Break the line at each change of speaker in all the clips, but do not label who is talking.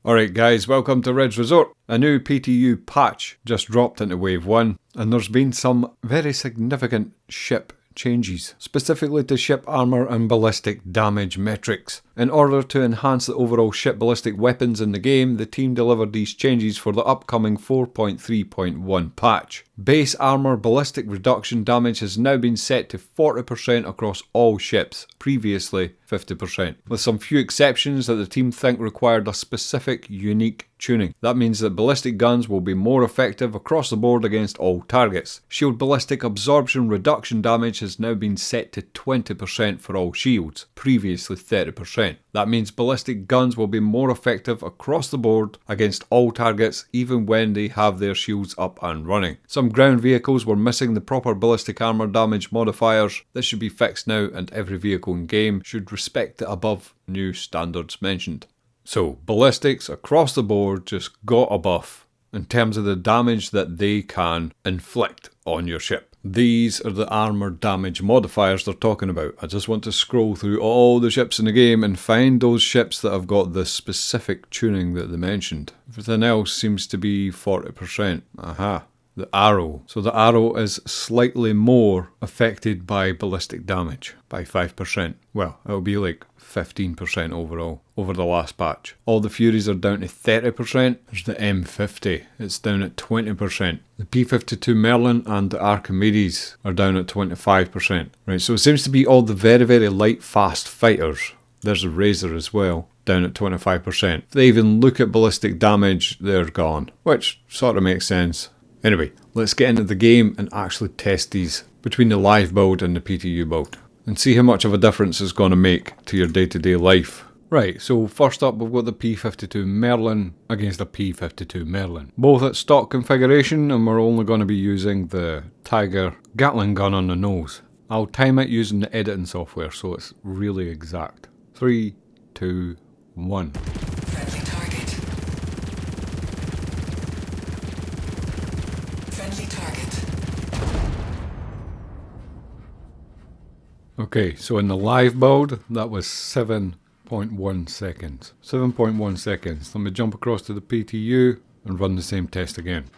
Alright guys, welcome to Red's Resort. A new PTU patch just dropped into Wave 1 and there's been some very significant ship changes, specifically to ship armour and ballistic damage metrics. In order to enhance the overall ship ballistic weapons in the game, the team delivered these changes for the upcoming 4.3.1 patch. Base armour ballistic reduction damage has now been set to 40% across all ships, previously 50%, with some few exceptions that the team think required a specific, unique tuning. That means that ballistic guns will be more effective across the board against all targets. Shield ballistic absorption reduction damage has now been set to 20% for all shields, previously 30%. That means ballistic guns will be more effective across the board against all targets even when they have their shields up and running. Some ground vehicles were missing the proper ballistic armour damage modifiers. This should be fixed now and every vehicle in game should respect the above new standards mentioned. So ballistics across the board just got a buff in terms of the damage that they can inflict on your ship. These are the armour damage modifiers they're talking about. I just want to scroll through all the ships in the game and find those ships that have got the specific tuning that they mentioned. Everything else seems to be 40%. Aha. The arrow. So the arrow is slightly more affected by ballistic damage by 5%. Well, it'll be like 15% overall over the last patch. All the Furies are down to 30%. There's the M50, it's down at 20%. The P52 Merlin and the Archimedes are down at 25%. Right, so it seems to be all the very light fast fighters. There's a Razor as well, down at 25%. If they even look at ballistic damage, they're gone, which sort of makes sense. Anyway, let's get into the game and actually test these between the live build and the PTU build and see how much of a difference it's going to make to your day-to-day life. Right, so first up we've got the P52 Merlin against the P52 Merlin. Both at stock configuration, and we're only going to be using the Tiger Gatling gun on the nose. I'll time it using the editing software so it's really exact. 3, 2, 1.
Friendly target. Friendly target.
Okay, so in the live build, that was 7.1 seconds. 7.1 seconds. Let me jump across to the PTU and run the same test again.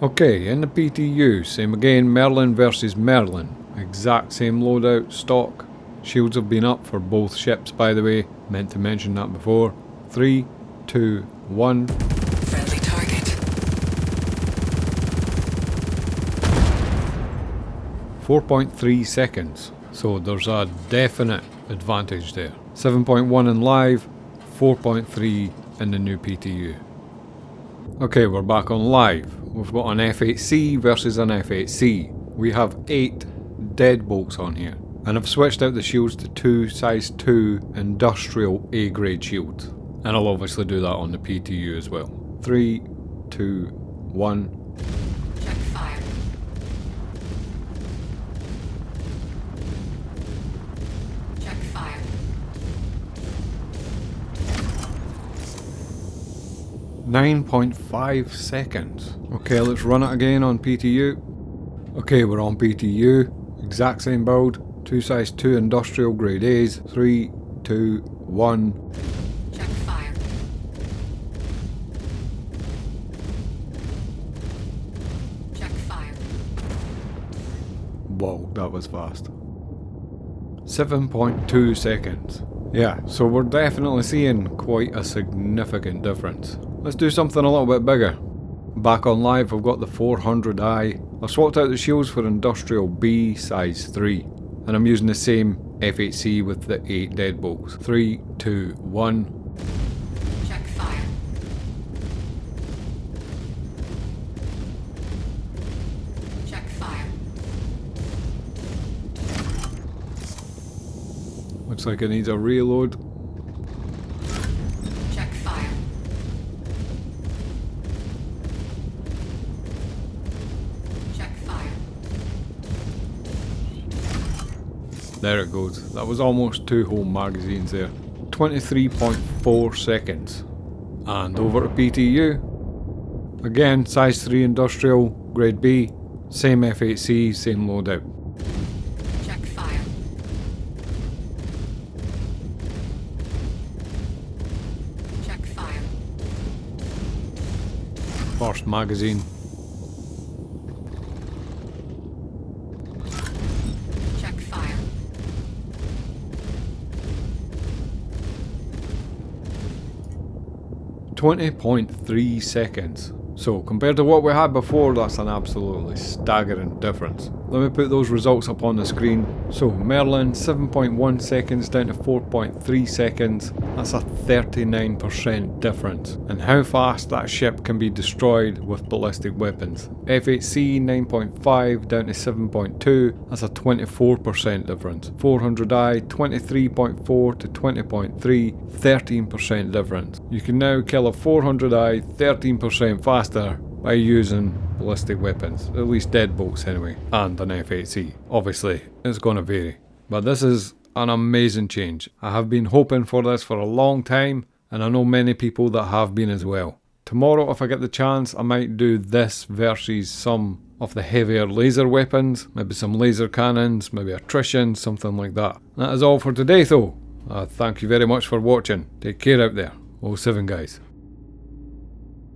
Okay, in the PTU, same again, Merlin versus Merlin. Exact same loadout, stock. Shields have been up for both ships, by the way. Meant to mention that before. 3, 2, 1.
Friendly target.
4.3 seconds. So there's a definite advantage there. 7.1 in live, 4.3 in the new PTU. Okay, we're back on live. We've got an F8C versus an F8C. We have 8 deadbolts on here. And I've switched out the shields to 2 size 2 industrial A grade shields. And I'll obviously do that on the PTU as well. 3, 2, 1.
Check fire. Check fire.
9.5 seconds. Okay, let's run it again on PTU. Okay, we're on PTU. Exact same build. 2 size 2 industrial grade A's. 3, 2, 1.
Check fire. Check fire.
Whoa, that was fast. 7.2 seconds. Yeah, so we're definitely seeing quite a significant difference. Let's do something a little bit bigger. Back on live, I've got the 400i. I've swapped out the shields for industrial B size 3. And I'm using the same F8C with the 8 deadbolts. 3, 2, 1.
Check fire. Check fire.
Looks like it needs a reload.
Check fire. Check fire.
There it goes. That was almost 2 whole magazines there. 23.4 seconds. And over to PTU. Again, size 3 industrial, grade B. Same F8C, same loadout.
Check fire. Check fire.
first magazine.
Check fire.
20.3 seconds. So compared to what we had before, that's an absolutely staggering difference. Let me put those results up on the screen. So Merlin 7.1 seconds down to 4.3 seconds. That's a 39% difference. And how fast that ship can be destroyed with ballistic weapons. F8C 9.5 down to 7.2. That's a 24% difference. 400i 23.4 to 20.3. 13% difference. You can now kill a 400i 13% faster by using ballistic weapons, at least deadbolts anyway, and an F8C. Obviously, it's going to vary, but this is an amazing change. I have been hoping for this for a long time, and I know many people that have been as well. Tomorrow, if I get the chance, I might do this versus some of the heavier laser weapons, maybe some laser cannons, maybe attrition, something like that. That is all for today though. Thank you very much for watching. Take care out there. 07 guys.